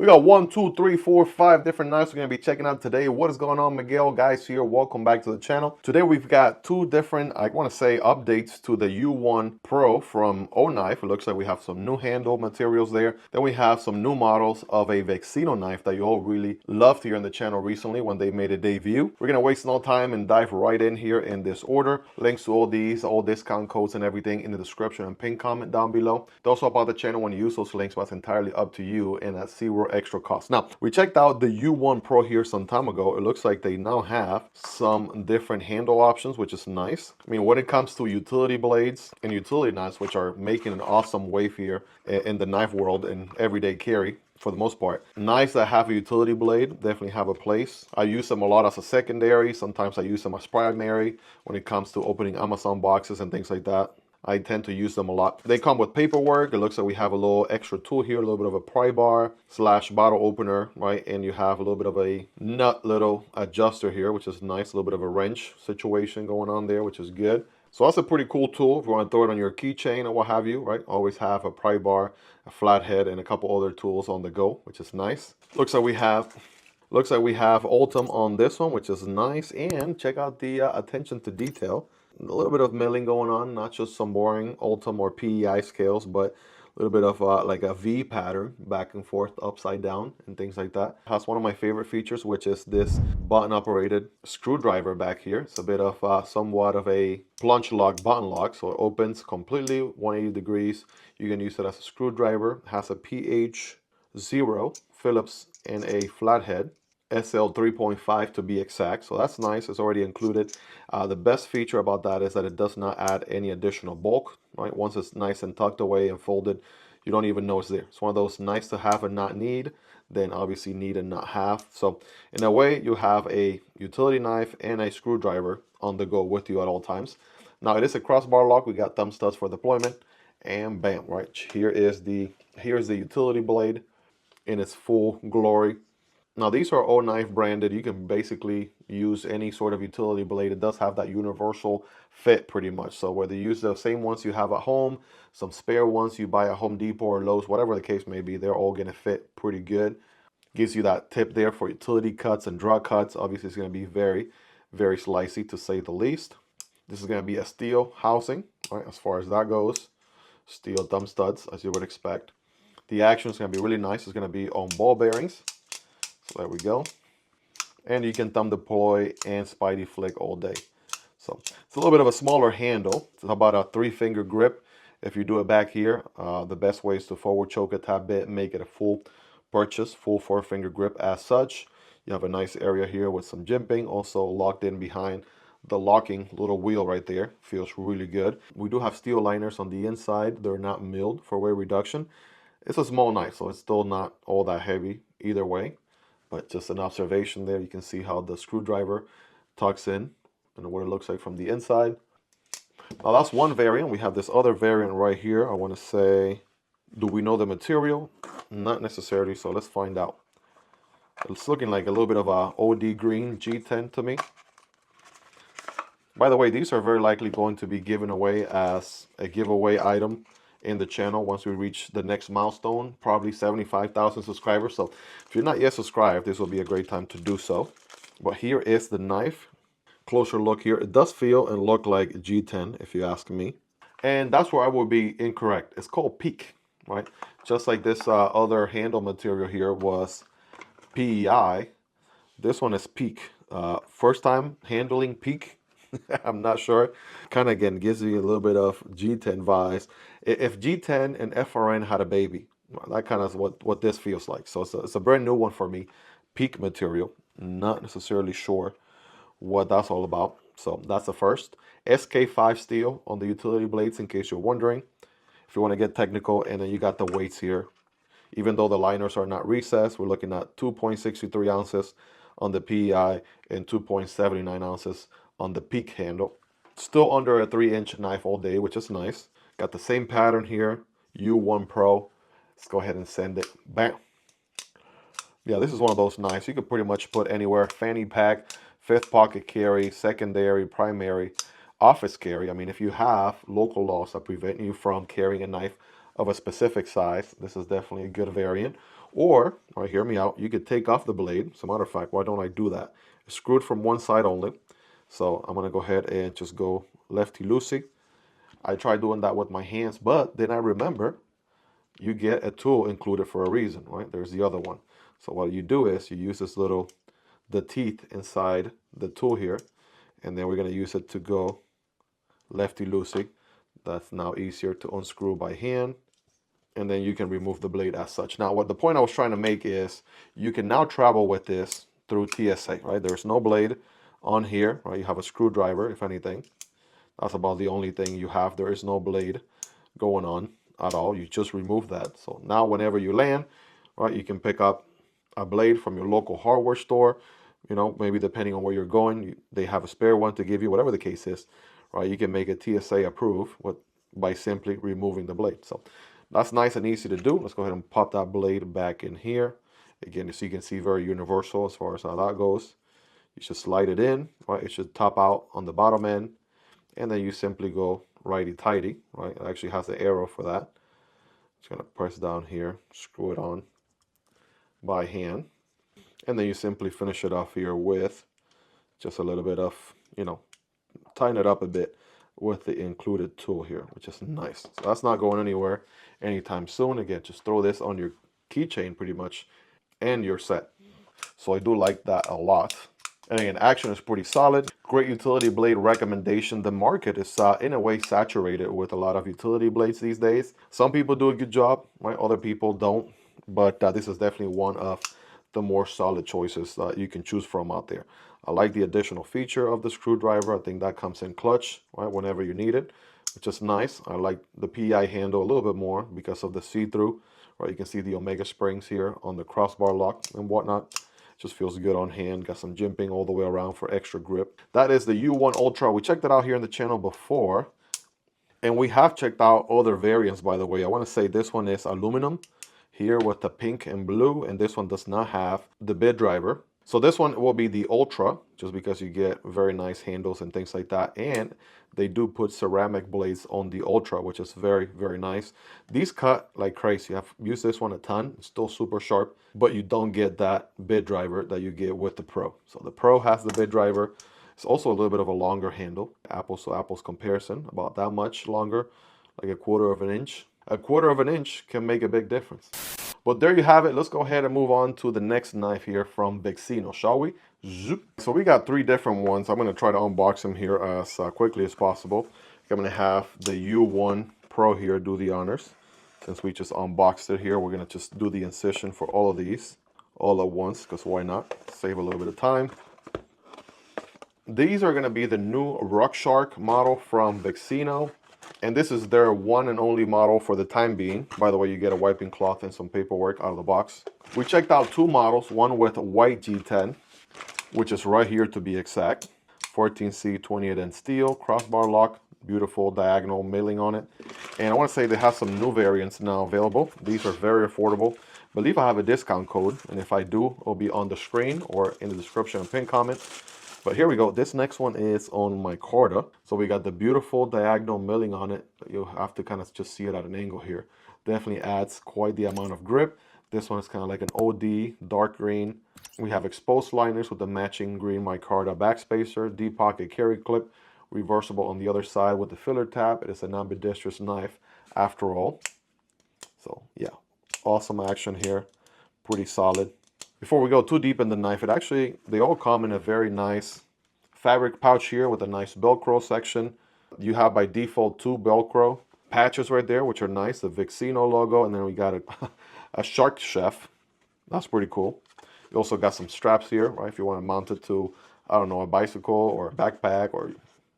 We got 1, 2, 3, 4, 5 different knives we're going to be checking out today. What is going on, Miguel? Guys here, welcome back to the channel. Today we've got two different, I want to say, updates to the U1 Pro from OKNIFE. It looks like we have some new handle materials there. Then we have some new models of a Vixino knife that you all really loved here on the channel recently when they made a debut. We're going to waste no time and dive right in here in this order. Links to all these, all discount codes and everything in the description and pinned comment down below. Also about the channel when you use those links, but it's entirely up to you and at zero extra cost. Now, we checked out the U1 Pro here some time ago. It looks like they now have some different handle options, which is nice. I mean, when it comes to utility blades and utility knives, which are making an awesome wave here in the knife world and everyday carry, for the most part. Knives that have a utility blade definitely have a place. I use them a lot as a secondary. Sometimes I use them as primary when it comes to opening Amazon boxes and things like that. I tend to use them a lot. They come with paperwork. It looks like we have a little extra tool here, a little bit of a pry bar / bottle opener, right? And you have a little bit of a nut little adjuster here, which is nice. A little bit of a wrench situation going on there, which is good. So that's a pretty cool tool if you want to throw it on your keychain or what have you, right? Always have a pry bar, a flathead, and a couple other tools on the go, which is nice. Looks like we have Ultim on this one, which is nice. And check out the attention to detail. A little bit of milling going on, not just some boring Ultim or PEI scales, but a little bit of like a V pattern, back and forth, upside down, and things like that. It has one of my favorite features, which is this button-operated screwdriver back here. It's a bit of somewhat of a plunge lock, button lock, so it opens completely 180 degrees. You can use it as a screwdriver. It has a pH 0 Phillips and a flathead. SL 3.5 to be exact, so that's nice. It's already included. The best feature about that is that it does not add any additional bulk, right? Once it's nice and tucked away and folded, you don't even know it's there. It's one of those nice to have and not need, then obviously need and not have. So in a way, you have a utility knife and a screwdriver on the go with you at all times. Now it is a crossbar lock. We got thumb studs for deployment, and bam, right here's the utility blade in its full glory. Now these are OKNIFE branded. You can basically use any sort of utility blade. It does have that universal fit pretty much. So whether you use the same ones you have at home, some spare ones you buy at Home Depot or Lowe's, whatever the case may be, they're all going to fit pretty good. Gives you that tip there for utility cuts and draw cuts. Obviously it's going to be very, very slicey to say the least. This is going to be a steel housing, right, as far as that goes. Steel thumb studs, as you would expect. The action is going to be really nice. It's going to be on ball bearings. So there we go. And you can thumb deploy and spidey flick all day. So it's a little bit of a smaller handle. It's about a 3-finger grip. If you do it back here, the best way is to forward choke a tad bit, make it a full purchase, full 4-finger grip as such. You have a nice area here with some jimping, also locked in behind the locking little wheel right there. Feels really good. We do have steel liners on the inside. They're not milled for weight reduction. It's a small knife, so it's still not all that heavy either way. But just an observation there, you can see how the screwdriver tucks in and what it looks like from the inside. Now that's one variant. We have this other variant right here. I want to say, do we know the material? Not necessarily, so let's find out. It's looking like a little bit of a OD green G10 to me. By the way, these are very likely going to be given away as a giveaway item in the channel once we reach the next milestone, probably 75,000 subscribers. So if you're not yet subscribed, this will be a great time to do so. But here is the knife. Closer look here. It does feel and look like G10 if you ask me. And that's where I would be incorrect. It's called PEEK, right? Just like this other handle material here was PEI. This one is PEEK. First time handling PEEK. I'm not sure. Kind of, again, gives you a little bit of G10 vibes. If G10 and FRN had a baby, that kind of is what this feels like. So it's a brand new one for me. PEEK material. Not necessarily sure what that's all about. So that's the first. SK5 steel on the utility blades, in case you're wondering. If you want to get technical, and then you got the weights here. Even though the liners are not recessed, we're looking at 2.63 ounces on the PEI and 2.79 ounces on the PEEK handle. Still under a 3-inch knife all day, which is nice. Got the same pattern here, U1 Pro. Let's go ahead and send it. Bam. Yeah, this is one of those knives you could pretty much put anywhere. Fanny pack, 5th pocket carry, secondary, primary, office carry. I mean, if you have local laws that prevent you from carrying a knife of a specific size, this is definitely a good variant. Or, hear me out, you could take off the blade. As a matter of fact, why don't I do that? It's screwed from one side only. So I'm going to go ahead and just go lefty-loosey. I tried doing that with my hands, but then I remember you get a tool included for a reason, right? There's the other one. So what you do is you use this the teeth inside the tool here, and then we're going to use it to go lefty-loosey. That's now easier to unscrew by hand, and then you can remove the blade as such. Now, what the point I was trying to make is you can now travel with this through TSA, right? There's no blade on here, right? You have a screwdriver, if anything. That's about the only thing you have. There is no blade going on at all. You just remove that. So now whenever you land, right, you can pick up a blade from your local hardware store. You know, maybe depending on where you're going, they have a spare one to give you, whatever the case is, right? You can make it TSA approved by simply removing the blade. So that's nice and easy to do. Let's go ahead and pop that blade back in here. Again, so you can see very universal as far as how that goes. You should slide it in, right? It should top out on the bottom end. And then you simply go righty-tighty, right? It actually has the arrow for that. Just gonna press down here, screw it on by hand. And then you simply finish it off here with just a little bit of, you know, tighten it up a bit with the included tool here, which is nice. So that's not going anywhere anytime soon. Again, just throw this on your keychain pretty much and you're set. So I do like that a lot. And again, action is pretty solid. Great utility blade recommendation. The market is in a way saturated with a lot of utility blades these days. Some people do a good job, right? Other people don't. But this is definitely one of the more solid choices that you can choose from out there. I like the additional feature of the screwdriver. I think that comes in clutch, right, whenever you need it, which is nice. I like the PI handle a little bit more because of the see-through, right? You can see the Omega springs here on the crossbar lock and whatnot. Just feels good on hand. Got some jimping all the way around for extra grip. That is the U1 Ultra. We checked it out here in the channel before, and we have checked out other variants, by the way. I want to say this one is aluminum here with the pink and blue, and this one does not have the bit driver. So this one will be the Ultra, just because you get very nice handles and things like that. And they do put ceramic blades on the Ultra, which is very, very nice. These cut like crazy. I've used this one a ton. It's still super sharp, but you don't get that bit driver that you get with the Pro. So the Pro has the bit driver. It's also a little bit of a longer handle. Apples to apples comparison, about that much longer, like a quarter of an inch. A quarter of an inch can make a big difference. But there you have it. Let's go ahead and move on to the next knife here from Vixino, shall we? Zoop. So we got 3 different ones. I'm going to try to unbox them here as quickly as possible. I'm going to have the U1 Pro here do the honors. Since we just unboxed it here, we're going to just do the incision for all of these all at once, because why not? Save a little bit of time. These are going to be the new Rock Shark model from Vixino. And this is their one and only model for the time being. By the way, you get a wiping cloth and some paperwork out of the box. We checked out 2 models, one with white G10, which is right here to be exact. 14C 28N steel, crossbar lock, beautiful diagonal milling on it. And I want to say they have some new variants now available. These are very affordable. I believe I have a discount code, and if I do, it'll be on the screen or in the description and pinned comment. But here we go. This next one is on my Carta. So we got the beautiful diagonal milling on it. You'll have to kind of just see it at an angle here. Definitely adds quite the amount of grip. This one is kind of like an OD, dark green. We have exposed liners with the matching green micarta backspacer, deep pocket carry clip, reversible on the other side with the filler tab. It is an ambidextrous knife after all. So yeah, awesome action here. Pretty solid. Before we go too deep in the knife, they all come in a very nice fabric pouch here with a nice Velcro section. You have by default 2 Velcro patches right there, which are nice. The Vixino logo, and then we got a shark chef. That's pretty cool. You also got some straps here, right? If you want to mount it to, I don't know, a bicycle or a backpack or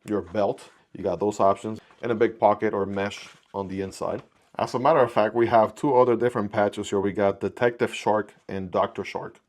your belt, you got those options. And a big pocket or mesh on the inside. As a matter of fact, we have 2 other different patches here. We got Detective Shark and Dr. Shark.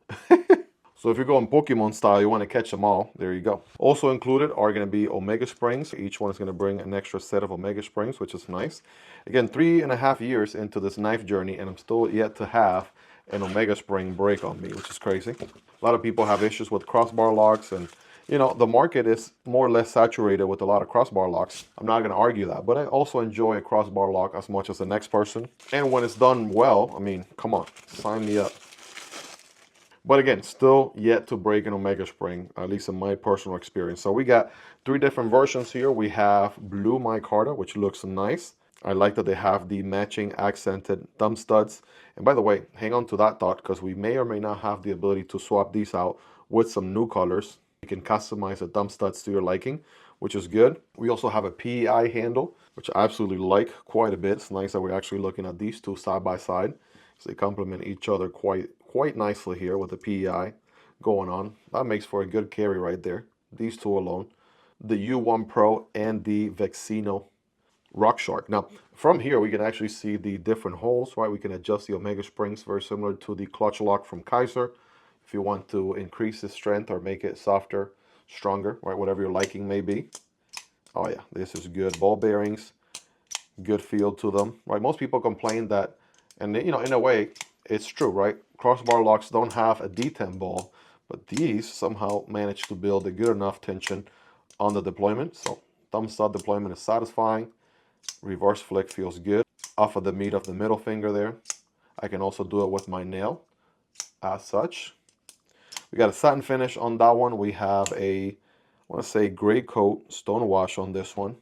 So if you're going Pokemon style, you want to catch them all, there you go. Also included are going to be Omega springs. Each one is going to bring an extra set of Omega springs, which is nice. Again, 3.5 years into this knife journey, and I'm still yet to have an Omega spring break on me, which is crazy. A lot of people have issues with crossbar locks, and you know, the market is more or less saturated with a lot of crossbar locks. I'm not going to argue that, but I also enjoy a crossbar lock as much as the next person. And when it's done well, I mean, come on, sign me up. But again, still yet to break an Omega spring, at least in my personal experience. So we got 3 different versions here. We have blue micarta, which looks nice. I like that they have the matching accented thumb studs. And by the way, hang on to that thought, because we may or may not have the ability to swap these out with some new colors. You can customize the thumb studs to your liking, which is good. We also have a PEI handle, which I absolutely like quite a bit. It's nice that we're actually looking at these two side by side. So they complement each other quite nicely here with the PEI going on. That makes for a good carry right there. These two alone. The U1 Pro and the Vixino Rock Shark. Now, from here, we can actually see the different holes, right? We can adjust the Omega springs, very similar to the clutch lock from Kaiser. If you want to increase the strength or make it softer, stronger, right? Whatever your liking may be. Oh yeah, this is good. Ball bearings, good feel to them, right? Most people complain that, and you know, in a way, it's true, right? Crossbar locks don't have a detent ball, but these somehow manage to build a good enough tension on the deployment. So thumb stud deployment is satisfying. Reverse flick feels good. Off of the meat of the middle finger there. I can also do it with my nail as such. We got a satin finish on that one. We have a, I want to say, gray coat stone wash on this one.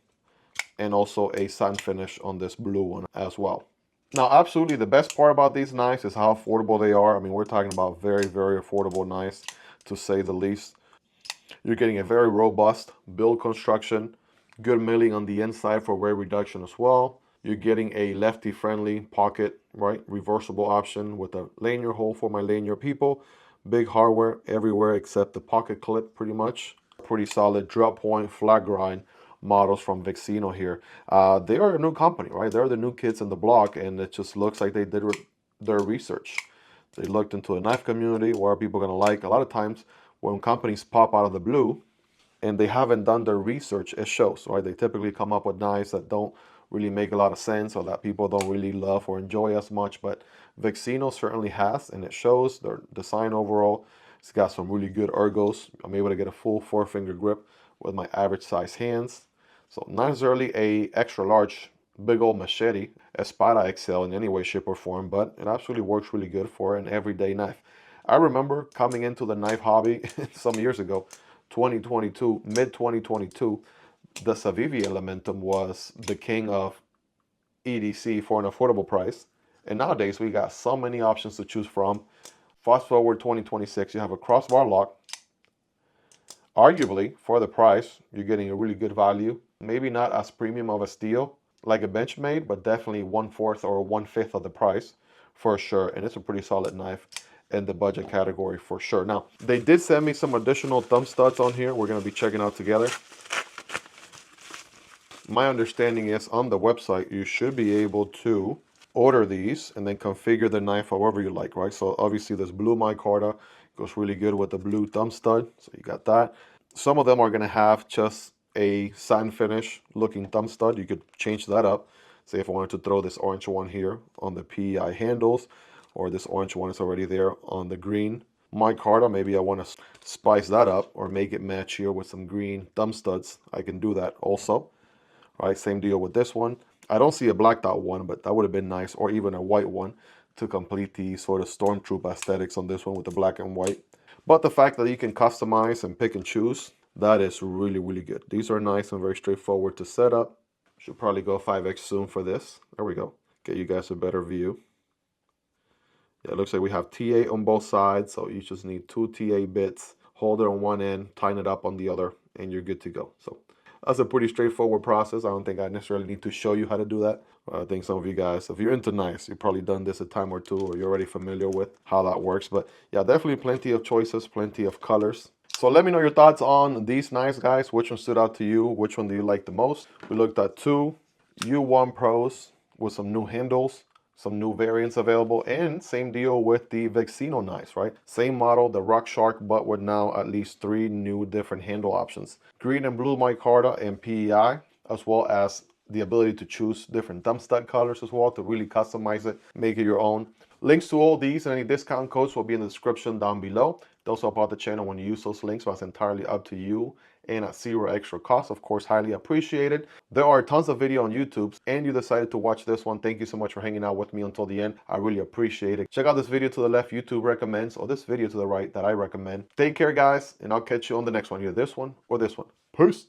And also a satin finish on this blue one as well. Now, absolutely the best part about these knives is how affordable they are. I mean, we're talking about very, very affordable knives, to say the least. You're getting a very robust build construction, good milling on the inside for wear reduction as well. You're getting a lefty-friendly pocket, right? Reversible option with a lanyard hole for my lanyard people. Big hardware everywhere except the pocket clip, pretty much. Pretty solid drop point, flat grind models from Vixino here. They are a new company, right? They're the new kids in the block, and it just looks like they did their research. They looked into a knife community. What are people going to like? A lot of times when companies pop out of the blue and they haven't done their research, it shows, right? They typically come up with knives that don't really make a lot of sense or that people don't really love or enjoy as much, but Vixino certainly has, and it shows. Their design overall, it's got some really good ergos. I'm able to get a full 4-finger grip with my average size hands. So not necessarily a extra large, big old machete, Espada XL in any way, shape, or form, but it absolutely works really good for an everyday knife. I remember coming into the knife hobby some years ago, 2022, mid-2022, the Savivi Elementum was the king of EDC for an affordable price. And nowadays, we got so many options to choose from. Fast forward 2026, you have a crossbar lock. Arguably, for the price, you're getting a really good value. Maybe not as premium of a steel like a Benchmade, but definitely 1/4 or 1/5 of the price for sure. And it's a pretty solid knife in the budget category for sure. Now, they did send me some additional thumb studs on here we're going to be checking out together. My understanding is on the website, you should be able to order these and then configure the knife however you like, right? So obviously this blue micarta goes really good with the blue thumb stud. So you got that. Some of them are going to have just a satin finish looking thumb stud. You could change that up. Say if I wanted to throw this orange one here on the PEI handles, or this orange one is already there on the green micarta, maybe I want to spice that up or make it match here with some green thumb studs. I can do that also. Right, same deal with this one. I don't see a blacked out one, but that would have been nice, or even a white one to complete the sort of Stormtroop aesthetics on this one with the black and white. But the fact that you can customize and pick and choose, that is really, really good. These are nice and very straightforward to set up. Should probably go 5x zoom for this. There we go. Get you guys a better view. Yeah, it looks like we have TA on both sides, so you just need 2 TA bits. Hold it on one end, tighten it up on the other, and you're good to go. So that's a pretty straightforward process. I don't think I necessarily need to show you how to do that. I think some of you guys, if you're into knives, you've probably done this a time or two, or you're already familiar with how that works. But yeah, definitely plenty of choices, plenty of colors. So let me know your thoughts on these knives, guys. Which one stood out to you? Which one do you like the most? We looked at 2 U1 Pros with some new handles, some new variants available, and same deal with the Vixino knives, right? Same model, the Rock Shark, but with now at least 3 new different handle options. Green and blue micarta and PEI, as well as the ability to choose different thumb stud colors as well to really customize it, make it your own. Links to all these and any discount codes will be in the description down below. Those help out the channel when you use those links, but it's entirely up to you and at zero extra cost. Of course, highly appreciated. There are tons of video on YouTube and you decided to watch this one. Thank you so much for hanging out with me until the end. I really appreciate it. Check out this video to the left, YouTube recommends, or this video to the right that I recommend. Take care, guys, and I'll catch you on the next one, either this one or this one. Peace.